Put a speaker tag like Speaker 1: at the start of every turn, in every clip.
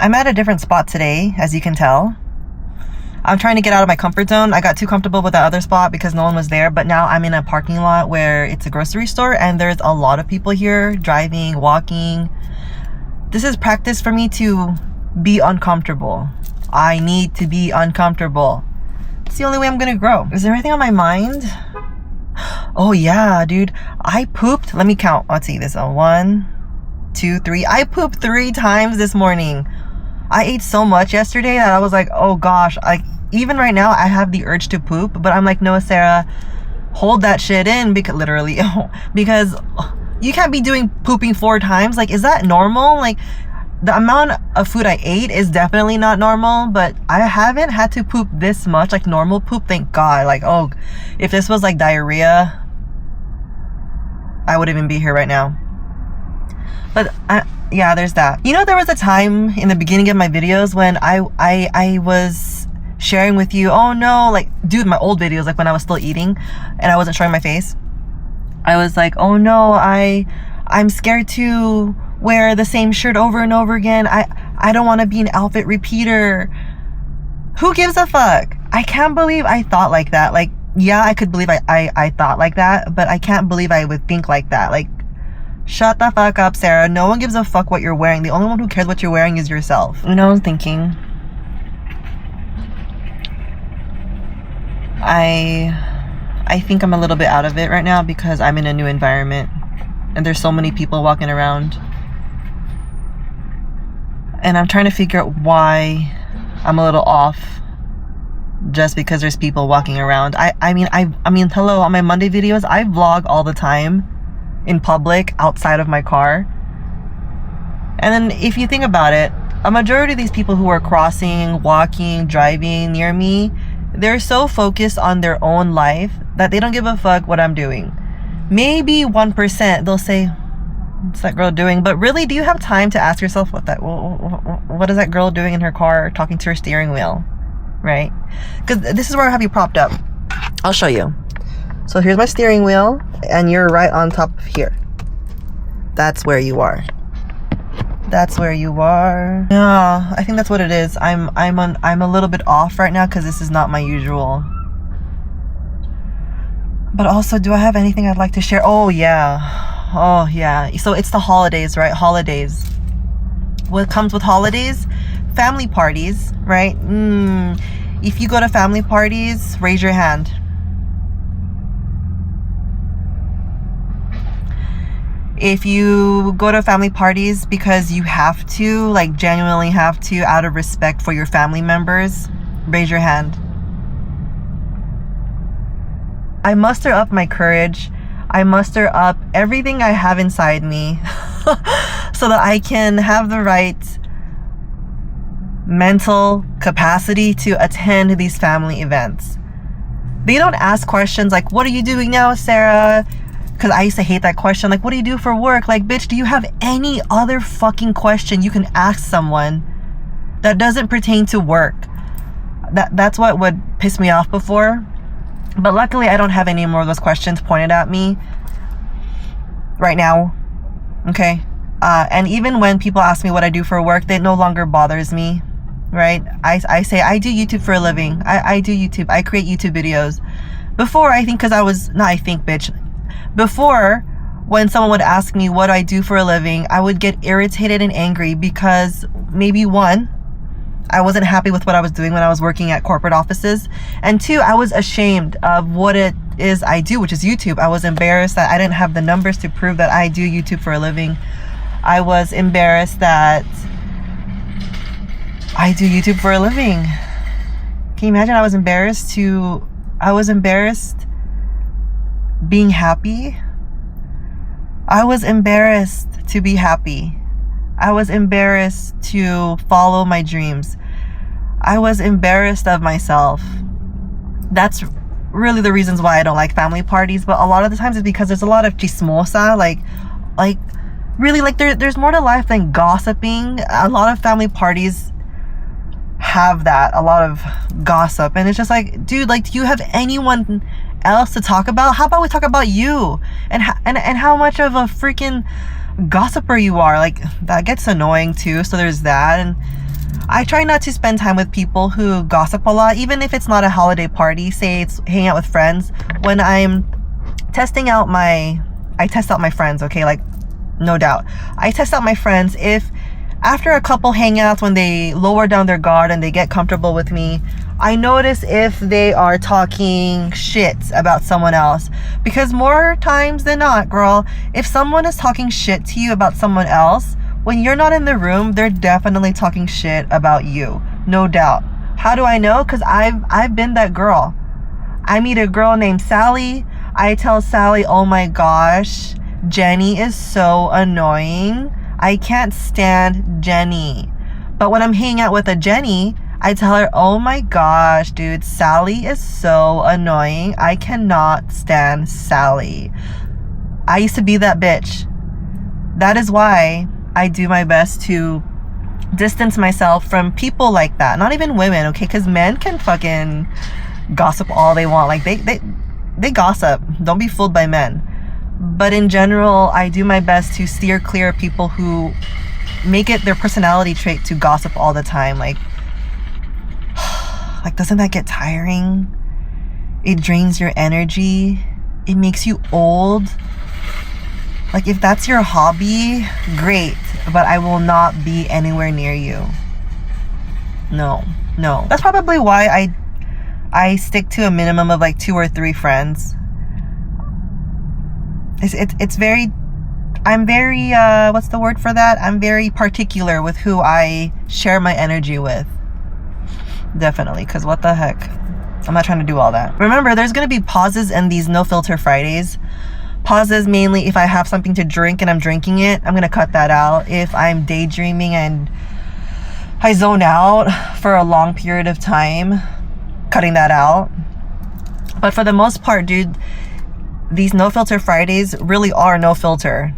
Speaker 1: I'm at a different spot today, as you can tell. I'm trying to get out of my comfort zone. I got too comfortable with that other spot because no one was there, but now I'm in a parking lot where it's a grocery store and there's a lot of people here driving, walking. This is practice for me to be uncomfortable. I need to be uncomfortable. It's the only way I'm gonna grow. Is there anything on my mind? Oh yeah, dude. I pooped. Let me count. Let's see this. 1, 2, 3. I pooped 3 times this morning. I ate so much yesterday that I was like, oh gosh, even right now I have the urge to poop, but I'm like, no, Sarah, hold that shit in, because literally, because you can't be pooping 4 times. Like, is that normal? Like, the amount of food I ate is definitely not normal, but I haven't had to poop this much, like normal poop, thank God. Like, oh, if this was like diarrhea, I wouldn't even be here right now. But yeah, there's that. You know, there was a time in the beginning of my videos when I was sharing with you, oh no, like, dude, my old videos, like when I was still eating and I wasn't showing my face. I was like, oh no, I'm scared to wear the same shirt over and over again. I don't want to be an outfit repeater. Who gives a fuck? I can't believe I thought like that. Like, yeah, I could believe I thought like that, but I can't believe I would think like that. Like, shut the fuck up, Sarah. No one gives a fuck what you're wearing. The only one who cares what you're wearing is yourself. You know what I'm thinking? I think I'm a little bit out of it right now because I'm in a new environment and there's so many people walking around. And I'm trying to figure out why I'm a little off just because there's people walking around. I mean, hello, on my Monday videos, I vlog all the time in public outside of my car. And then if you think about it, a majority of these people who are crossing, walking, driving near me, they're so focused on their own life that they don't give a fuck what I'm doing. Maybe 1% they'll say, what's that girl doing? But really, do you have time to ask yourself what is that girl doing in her car talking to her steering wheel, right? Because this is where I have you propped up. I'll show you. So here's my steering wheel, and you're right on top of here. That's where you are. That's where you are. Yeah, I think that's what it is. I'm a little bit off right now because this is not my usual. But also, do I have anything I'd like to share? Oh yeah. So it's the holidays, right? Holidays. What comes with holidays? Family parties, right? If you go to family parties, raise your hand. If you go to family parties because you have to, like genuinely have to, out of respect for your family members, raise your hand. I muster up my courage. I muster up everything I have inside me so that I can have the right mental capacity to attend these family events. They don't ask questions like, what are you doing now, Sarah? Because I used to hate that question. Like, what do you do for work? Like, bitch, do you have any other fucking question you can ask someone that doesn't pertain to work? That's what would piss me off before. But luckily, I don't have any more of those questions pointed at me right now. Okay? And even when people ask me what I do for work, that no longer bothers me. Right? I say, I do YouTube for a living. I do YouTube. I create YouTube videos. Before, I think because I was... No, I think, bitch. Before, when someone would ask me what I do for a living, I would get irritated and angry because maybe 1, I wasn't happy with what I was doing when I was working at corporate offices, and 2, I was ashamed of what it is I do, which is YouTube. I was embarrassed that I didn't have the numbers to prove that I do YouTube for a living. I was embarrassed that I do YouTube for a living. Can you imagine? I was embarrassed being happy. I was embarrassed to be happy. I was embarrassed to follow my dreams. I was embarrassed of myself. That's really the reasons why I don't like family parties. But a lot of the times it's because there's a lot of chismosa, like really, like there's more to life than gossiping. A lot of family parties have that, a lot of gossip, and it's just like, dude, like, do you have anyone else to talk about? How about we talk about you and how much of a freaking gossiper you are? Like, that gets annoying too. So there's that. And I try not to spend time with people who gossip a lot, even if it's not a holiday party. Say it's hanging out with friends. When I'm testing out I test out my friends, okay? Like, no doubt. I test out my friends. If after a couple hangouts, when they lower down their guard and they get comfortable with me, I notice if they are talking shit about someone else. Because more times than not, girl, if someone is talking shit to you about someone else, when you're not in the room, they're definitely talking shit about you. No doubt. How do I know? Because I've been that girl. I meet a girl named Sally. I tell Sally, oh my gosh, Jenny is so annoying. I can't stand Jenny. But when I'm hanging out with a Jenny, I tell her, oh my gosh, dude, Sally is so annoying. I cannot stand Sally. I used to be that bitch. That is why I do my best to distance myself from people like that. Not even women, okay? Because men can fucking gossip all they want. Like, they gossip. Don't be fooled by men. But in general, I do my best to steer clear of people who make it their personality trait to gossip all the time. Like, doesn't that get tiring? It drains your energy. It makes you old. Like, if that's your hobby, great. But I will not be anywhere near you. No. That's probably why I stick to a minimum of like 2 or 3 friends. It's very, I'm very, what's the word for that? I'm very particular with who I share my energy with. Definitely, because what the heck? I'm not trying to do all that. Remember, there's going to be pauses in these No Filter Fridays. Pauses mainly if I have something to drink and I'm drinking it, I'm going to cut that out. If I'm daydreaming and I zone out for a long period of time, cutting that out. But for the most part, dude, these No Filter Fridays really are no filter.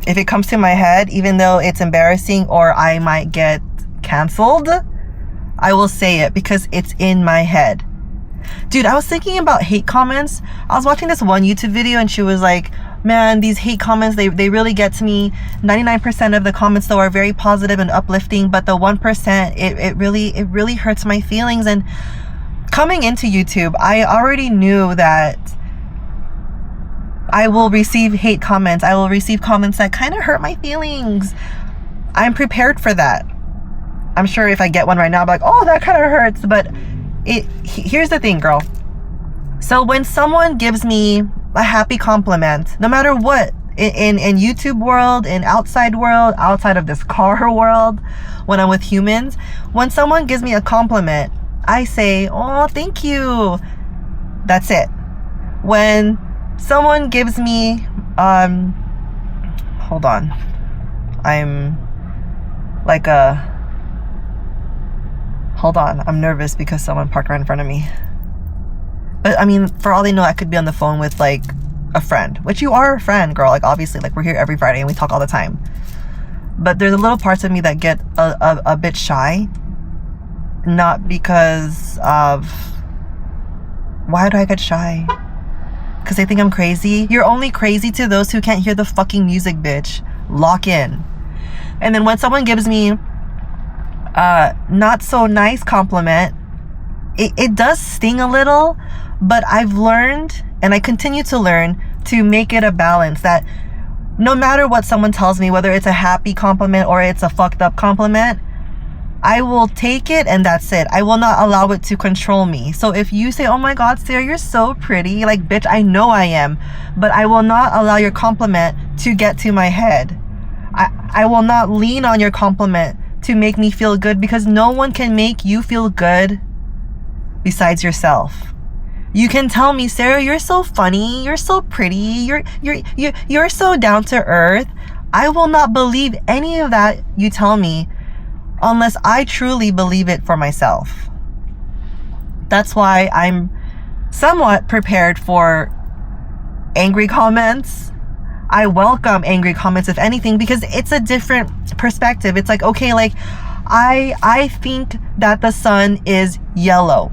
Speaker 1: If it comes to my head, even though it's embarrassing or I might get canceled, I will say it because it's in my head. Dude, I was thinking about hate comments. I was watching this one YouTube video and she was like, man, these hate comments, they really get to me. 99% of the comments though are very positive and uplifting, but the 1%, it really hurts my feelings. And coming into YouTube, I already knew that I will receive hate comments. I will receive comments that kind of hurt my feelings. I'm prepared for that. I'm sure if I get one right now, I'll be like, oh, that kind of hurts. But here's the thing, girl. So when someone gives me a happy compliment, no matter what, in YouTube world, in outside world, outside of this car world, when I'm with humans, when someone gives me a compliment, I say, oh, thank you. That's it. When someone gives me, hold on. Hold on, I'm nervous because someone parked right in front of me. But I mean, for all they know, I could be on the phone with like a friend, which you are a friend, girl. Like, obviously, like, we're here every Friday and we talk all the time. But there's a little parts of me that get a bit shy. Not because of, why do I get shy? Because they think I'm crazy? You're only crazy to those who can't hear the fucking music, bitch. Lock in. And then when someone gives me not so nice compliment, it does sting a little, but I've learned, and I continue to learn, to make it a balance that no matter what someone tells me, whether it's a happy compliment or it's a fucked up compliment, I will take it and that's it. I will not allow it to control me. So if you say, oh my God, Sarah, you're so pretty, like, bitch, I know I am, but I will not allow your compliment to get to my head. I will not lean on your compliment to make me feel good, because no one can make you feel good besides yourself. You can tell me, Sarah, you're so funny, you're so pretty, you're so down to earth. I will not believe any of that you tell me unless I truly believe it for myself. That's why I'm somewhat prepared for angry comments. I welcome angry comments, if anything, because it's a different perspective. It's like, okay, like, I think that the sun is yellow,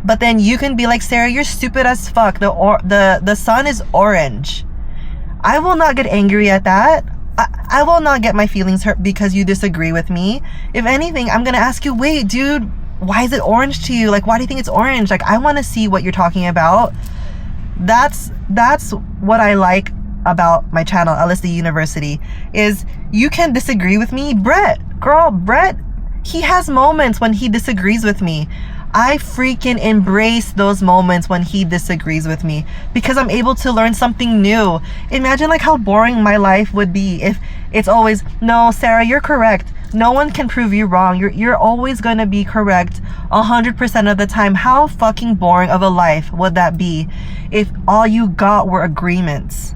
Speaker 1: but then you can be like, Sarah, you're stupid as fuck. The sun is orange. I will not get angry at that. I will not get my feelings hurt because you disagree with me. If anything, I'm gonna ask you, wait, dude, why is it orange to you? Like, why do you think it's orange? Like, I want to see what you're talking about. That's what I like about my channel, Alyssa University, is you can disagree with me. Brett, he has moments when he disagrees with me. I freaking embrace those moments when he disagrees with me because I'm able to learn something new. Imagine like how boring my life would be if it's always, no, Sarah, you're correct. No one can prove you wrong. You're always going to be correct 100% of the time. How fucking boring of a life would that be if all you got were agreements?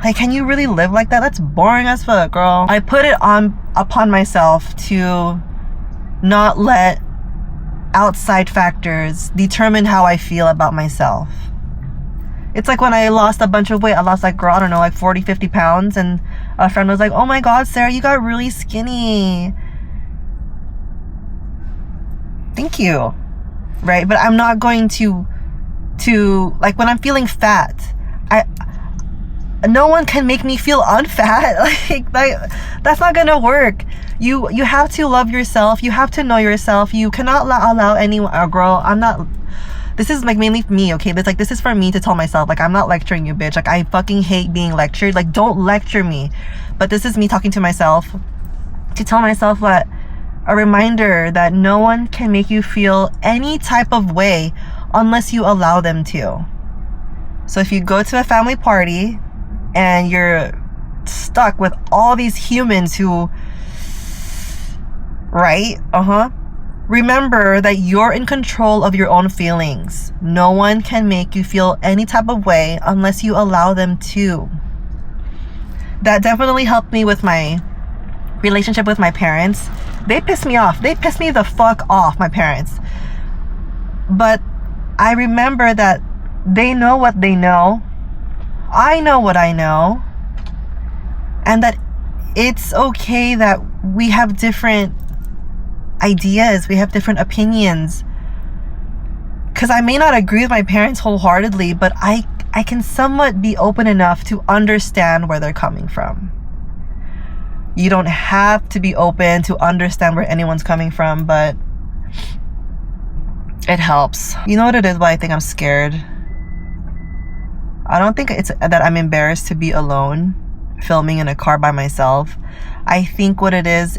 Speaker 1: Like, can you really live like that? That's boring as fuck, girl. I put it upon myself to not let outside factors determine how I feel about myself. It's like when I lost a bunch of weight. I lost like, girl, I don't know, like 40, 50 pounds. And a friend was like, oh my God, Sarah, you got really skinny. Thank you. Right? But I'm not going to like, when I'm feeling fat, no one can make me feel unfat. like that's not gonna work. You have to love yourself. You have to know yourself. You cannot allow anyone, girl, this is like mainly me, okay? This is for me to tell myself, like, I'm not lecturing you, bitch. Like, I fucking hate being lectured. Like, don't lecture me. But this is me talking to myself to tell myself that a reminder that no one can make you feel any type of way unless you allow them to. So if you go to a family party and you're stuck with all these humans who, right? Remember that you're in control of your own feelings. No one can make you feel any type of way unless you allow them to. That definitely helped me with my relationship with my parents. They pissed me off. They pissed me the fuck off, my parents. But I remember that they know what they know. I know what I know. And that it's okay that we have different ideas, we have different opinions. Because I may not agree with my parents wholeheartedly, but I can somewhat be open enough to understand where they're coming from. You don't have to be open to understand where anyone's coming from, but it helps. You know what it is why I think I'm scared? I don't think it's that I'm embarrassed to be alone filming in a car by myself. I think what it is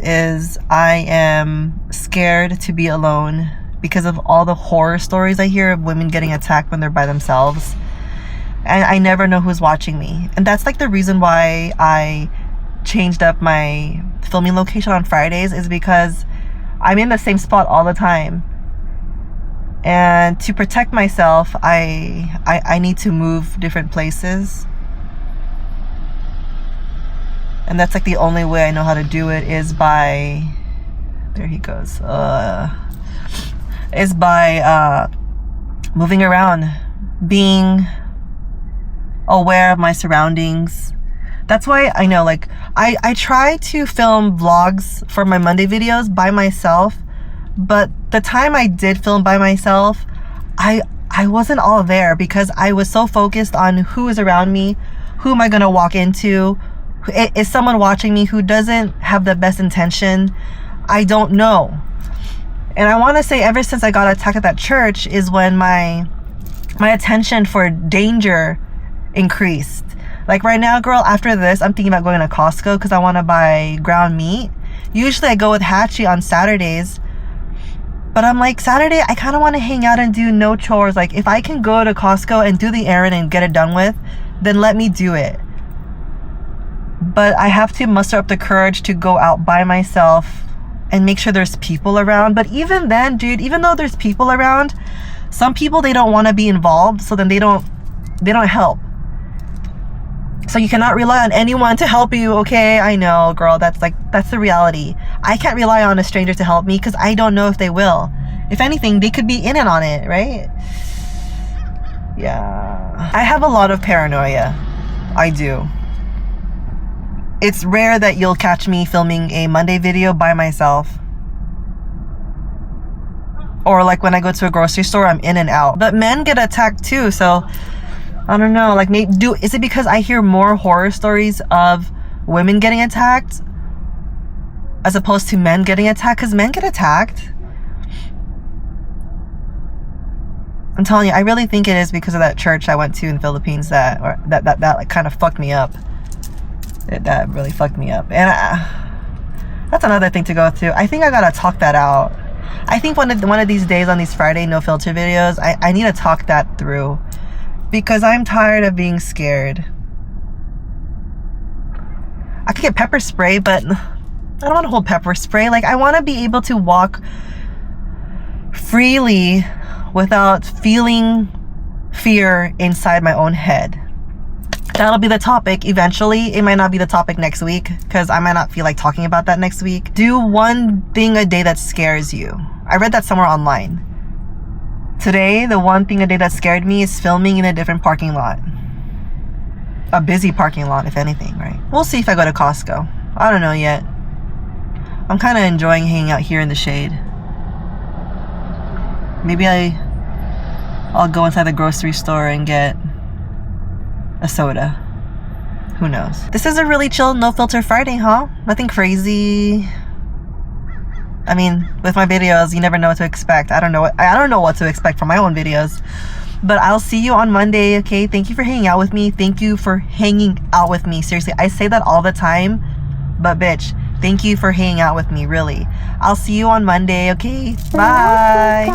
Speaker 1: I am scared to be alone because of all the horror stories I hear of women getting attacked when they're by themselves. And I never know who's watching me. And that's like the reason why I changed up my filming location on Fridays, is because I'm in the same spot all the time. And to protect myself, I need to move different places. And that's like the only way I know how to do it is by, there he goes, is by moving around, being aware of my surroundings. That's why I know, like, I try to film vlogs for my Monday videos by myself, but the time I did film by myself, I wasn't all there because I was so focused on who is around me, who am I gonna walk into, is someone watching me who doesn't have the best intention? I don't know. And I want to say ever since I got attacked at that church is when my attention for danger increased. Like right now, girl, after this, I'm thinking about going to Costco because I want to buy ground meat. Usually I go with Hatchie on Saturdays. But I'm like, Saturday, I kind of want to hang out and do no chores. Like, if I can go to Costco and do the errand and get it done with, then let me do it. But I have to muster up the courage to go out by myself and make sure there's people around. But even then, dude, even though there's people around, some people, they don't want to be involved, so then they don't help. So you cannot rely on anyone to help you, okay? I know, girl, that's the reality. I can't rely on a stranger to help me because I don't know if they will. If anything, they could be in it on it, right? Yeah. I have a lot of paranoia. I do. It's rare that you'll catch me filming a Monday video by myself. Or like when I go to a grocery store, I'm in and out. But men get attacked too, so I don't know. Like, is it because I hear more horror stories of women getting attacked as opposed to men getting attacked, because men get attacked. I'm telling you, I really think it is because of that church I went to in the Philippines that like kind of fucked me up. That really fucked me up. And that's another thing to go through. I think I gotta talk that out. I think one of these days on these Friday no filter videos, I need to talk that through, because I'm tired of being scared. I could get pepper spray, but I don't want to hold pepper spray. Like, I want to be able to walk freely without feeling fear inside my own head. That'll be the topic eventually. It might not be the topic next week, because I might not feel like talking about that next week. Do one thing a day that scares you. I read that somewhere online. Today, the one thing a day that scared me is filming in a different parking lot. A busy parking lot, if anything, right? We'll see if I go to Costco. I don't know yet. I'm kind of enjoying hanging out here in the shade. Maybe I'll go inside the grocery store and get a soda. Who knows? This is a really chill no filter Friday, huh? Nothing crazy. I mean, with my videos, you never know what to expect. I don't know what to expect from my own videos. But I'll see you on Monday, okay? Thank you for hanging out with me. Thank you for hanging out with me. Seriously, I say that all the time, but bitch, thank you for hanging out with me, really. I'll see you on Monday, okay? Bye.